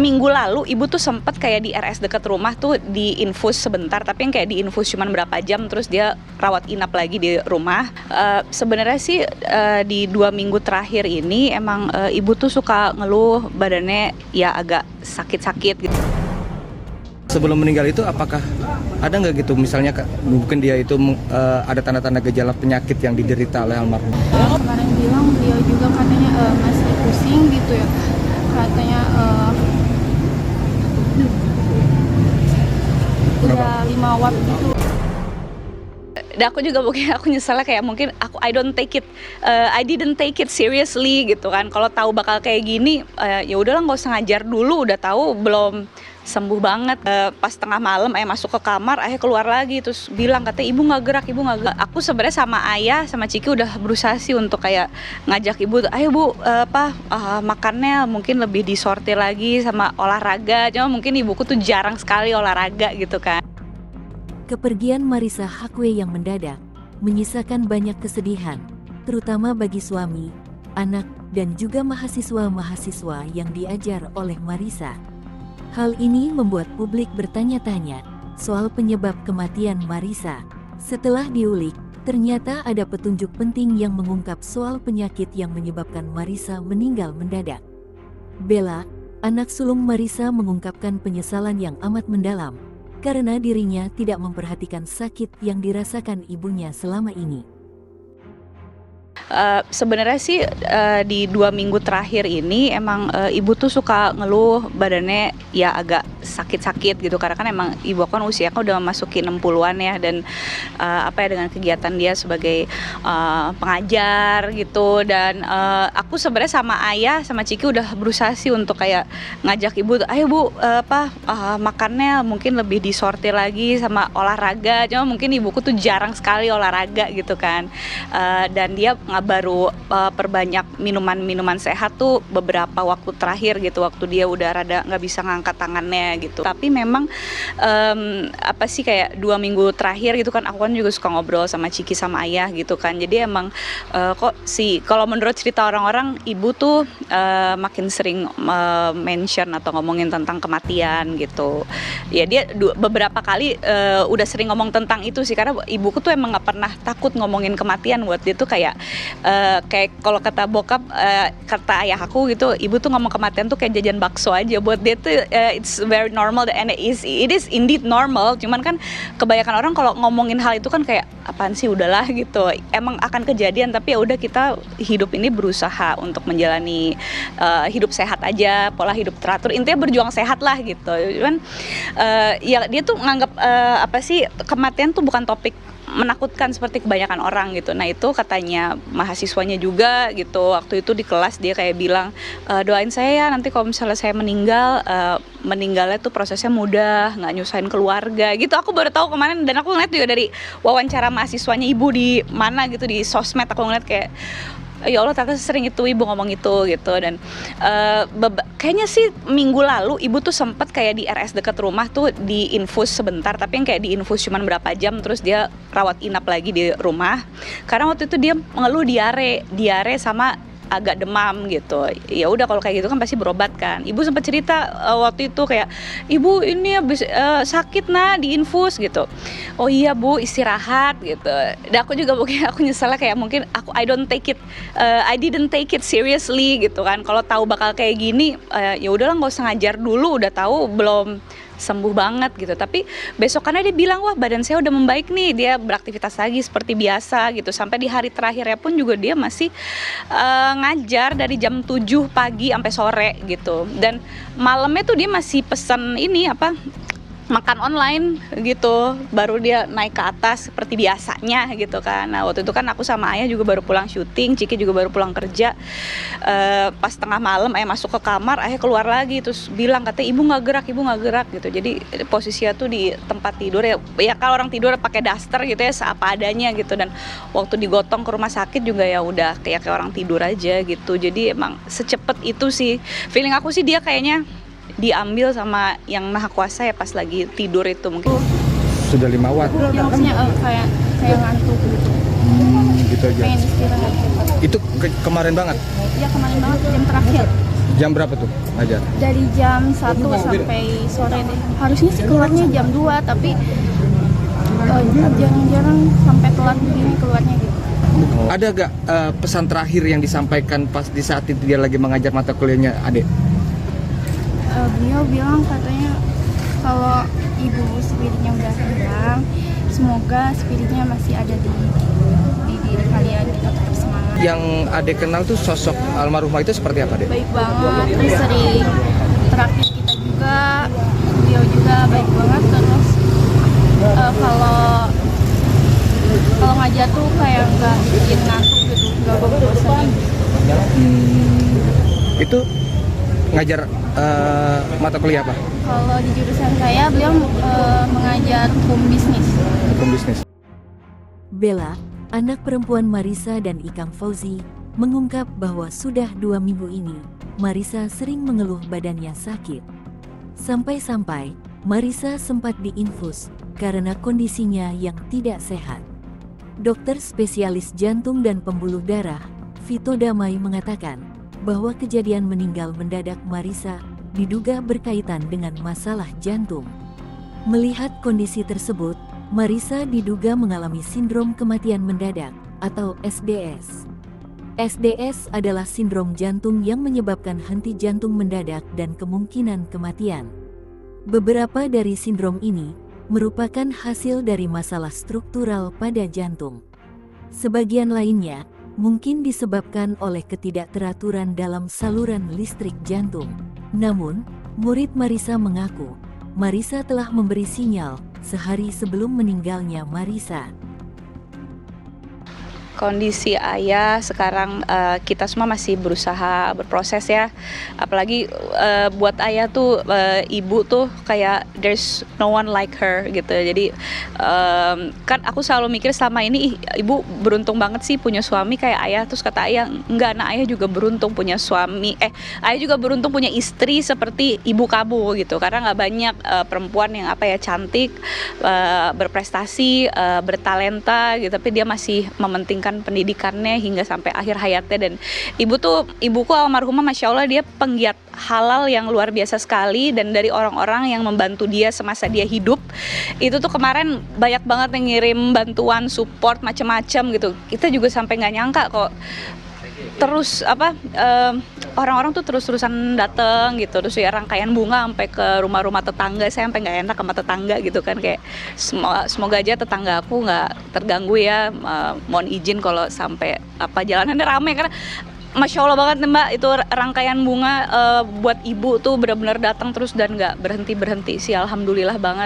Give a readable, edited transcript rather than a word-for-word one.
minggu lalu ibu tuh sempet kayak di RS dekat rumah tuh diinfus sebentar, tapi yang kayak diinfus cuman berapa jam terus dia rawat inap lagi di rumah. Sebenarnya sih di 2 minggu terakhir ini emang ibu tuh suka ngeluh badannya ya agak sakit-sakit gitu. Sebelum meninggal itu apakah ada nggak gitu misalnya mungkin dia itu ada tanda-tanda gejala penyakit yang diderita oleh almarhum? Kemarin bilang beliau juga katanya masih pusing gitu ya, katanya udah 5 watt gitu. Dan aku juga mungkin aku nyesalnya kayak mungkin I didn't take it seriously gitu kan. Kalau tahu bakal kayak gini ya udahlah nggak usah ngajar dulu, udah tahu belum sembuh banget. Pas tengah malam ayah masuk ke kamar, ayah keluar lagi terus bilang katanya ibu nggak gerak. Aku sebenarnya sama ayah sama Ciki udah berusaha sih untuk kayak ngajak ibu, ayo bu makannya mungkin lebih disortir lagi sama olahraga. Cuma mungkin ibuku tuh jarang sekali olahraga gitu kan. Kepergian Marissa Haque yang mendadak menyisakan banyak kesedihan, terutama bagi suami, anak, dan juga mahasiswa-mahasiswa yang diajar oleh Marissa. Hal ini membuat publik bertanya-tanya soal penyebab kematian Marissa. Setelah diulik, ternyata ada petunjuk penting yang mengungkap soal penyakit yang menyebabkan Marissa meninggal mendadak. Bella, anak sulung Marissa, mengungkapkan penyesalan yang amat mendalam karena dirinya tidak memperhatikan sakit yang dirasakan ibunya selama ini. Sebenarnya sih di 2 minggu terakhir ini emang ibu tuh suka ngeluh badannya ya agak sakit-sakit gitu, karena kan emang ibu kan usianya udah memasuki 60-an ya, dan dengan kegiatan dia sebagai pengajar gitu. Dan aku sebenarnya sama ayah sama Ciki udah berusaha sih untuk kayak ngajak ibu, ayo bu makannya mungkin lebih disortir lagi sama olahraga. Cuma mungkin ibuku tuh jarang sekali olahraga gitu kan. Dan dia baru perbanyak minuman sehat tuh beberapa waktu terakhir gitu, waktu dia udah rada nggak bisa ngangkat tangannya gitu. Tapi memang kayak 2 minggu terakhir gitu kan, aku kan juga suka ngobrol sama Ciki sama ayah gitu kan. Jadi emang kalau menurut cerita orang-orang, ibu tuh makin sering mention atau ngomongin tentang kematian gitu. Ya dia beberapa kali udah sering ngomong tentang itu sih, karena ibuku tuh emang nggak pernah takut ngomongin kematian. Buat dia tuh kayak kalau kata bokap, kata ayah aku gitu, ibu tuh ngomong kematian tuh kayak jajan bakso aja. Buat dia tuh it's very normal and it is indeed normal. Cuman kan kebanyakan orang kalau ngomongin hal itu kan kayak apaan sih, udahlah gitu. Emang akan kejadian, tapi ya udah, kita hidup ini berusaha untuk menjalani hidup sehat aja, pola hidup teratur. Intinya berjuang sehat lah gitu. Cuman ya dia tuh nganggap kematian tuh bukan topik menakutkan seperti kebanyakan orang gitu. Nah itu katanya mahasiswanya juga gitu, waktu itu di kelas dia kayak bilang, doain saya ya nanti kalau misalnya saya meninggal, meninggalnya tuh prosesnya mudah, nggak nyusahin keluarga gitu. Aku baru tahu kemarin, dan aku ngeliat juga dari wawancara mahasiswanya ibu di mana gitu, di sosmed. Aku ngeliat kayak ya Allah, ternyata sering itu ibu ngomong itu gitu. Dan kayaknya sih minggu lalu ibu tuh sempet kayak di RS dekat rumah tuh diinfus sebentar, tapi yang kayak diinfus cuman berapa jam terus dia rawat inap lagi di rumah, karena waktu itu dia mengeluh diare sama agak demam gitu. Ya udah, kalau kayak gitu kan pasti berobat kan. Ibu sempat cerita waktu itu kayak, ibu ini habis sakit diinfus gitu. Oh iya bu, istirahat gitu. Dan aku juga mungkin aku nyesalnya kayak mungkin I didn't take it seriously gitu kan. Kalau tahu bakal kayak gini ya udahlah nggak usah ngajar dulu, udah tahu belum sembuh banget gitu. Tapi besokannya dia bilang, wah badan saya udah membaik nih, dia beraktivitas lagi seperti biasa gitu. Sampai di hari terakhirnya pun juga dia masih ngajar dari jam 7 pagi sampai sore gitu. Dan malamnya tuh dia masih pesan makan online gitu, baru dia naik ke atas seperti biasanya gitu kan. Nah waktu itu kan aku sama ayah juga baru pulang syuting, Ciki juga baru pulang kerja. Pas tengah malam ayah masuk ke kamar, ayah keluar lagi terus bilang katanya ibu nggak gerak gitu. Jadi posisinya tuh di tempat tidur ya kalau orang tidur pakai daster gitu ya, seapa adanya gitu. Dan waktu digotong ke rumah sakit juga ya udah kayak orang tidur aja gitu. Jadi emang secepat itu sih feeling aku sih, dia kayaknya diambil sama yang maha kuasa ya pas lagi tidur itu mungkin. Sudah 5 watt. Ya maksudnya kayak ngantuk gitu. Gitu aja. Pengen istirahat. Itu kemarin banget? Ya kemarin banget, jam terakhir. Jam berapa tuh ngajar? Dari jam 1 sampai sore deh. Harusnya sih keluarnya jam 2, tapi jarang-jarang sampai telat begini keluarnya gitu. Ada gak pesan terakhir yang disampaikan pas di saat itu dia lagi mengajar mata kuliahnya Adek? Beliau bilang katanya kalau ibu spiritnya udah hilang, semoga spiritnya masih ada di diri kalian gitu, tetap semangat. Yang Adek kenal tuh sosok almarhumah itu seperti apa, Dek? Baik banget, terus sering terakhir kita juga, beliau juga baik banget. Terus kalau ngajar tuh kayak nggak bikin ngantuk gitu, nggak bosan. Itu ngajar mata kuliah apa? Kalau di jurusan saya, beliau mengajar hukum bisnis. Hukum bisnis. Bella, anak perempuan Marisa dan Ikang Fauzi, mengungkap bahwa sudah 2 minggu ini, Marisa sering mengeluh badannya sakit. Sampai-sampai, Marisa sempat diinfus karena kondisinya yang tidak sehat. Dokter spesialis jantung dan pembuluh darah, Vito Damai mengatakan bahwa kejadian meninggal mendadak Marisa diduga berkaitan dengan masalah jantung. Melihat kondisi tersebut, Marisa diduga mengalami sindrom kematian mendadak atau SDS. SDS adalah sindrom jantung yang menyebabkan henti jantung mendadak dan kemungkinan kematian. Beberapa dari sindrom ini merupakan hasil dari masalah struktural pada jantung. Sebagian lainnya mungkin disebabkan oleh ketidakteraturan dalam saluran listrik jantung. Namun, murid Marisa mengaku, Marisa telah memberi sinyal sehari sebelum meninggalnya Marisa. Kondisi ayah sekarang kita semua masih berusaha berproses ya, apalagi buat ayah tuh ibu tuh kayak there's no one like her gitu. Jadi kan aku selalu mikir selama ini ibu beruntung banget sih punya suami kayak ayah. Terus kata ayah enggak, anak ayah juga beruntung punya suami, ayah juga beruntung punya istri seperti ibu kamu gitu, karena nggak banyak perempuan yang cantik, berprestasi, bertalenta gitu, tapi dia masih mementingkan pendidikannya hingga sampai akhir hayatnya. Dan ibuku almarhumah, masya Allah, dia penggiat halal yang luar biasa sekali, dan dari orang-orang yang membantu dia semasa dia hidup itu tuh kemarin banyak banget yang ngirim bantuan support macam-macam gitu. Kita juga sampai nggak nyangka kok terus orang-orang tuh terus-terusan datang gitu, terus ya rangkaian bunga sampai ke rumah-rumah tetangga. Saya sampai nggak enak sama tetangga gitu kan, kayak semoga aja tetangga aku nggak terganggu ya, mohon izin kalau sampai jalanannya rame, karena Masya Allah banget nih Mbak, itu rangkaian bunga buat ibu tuh benar-benar datang terus dan nggak berhenti sih, alhamdulillah banget.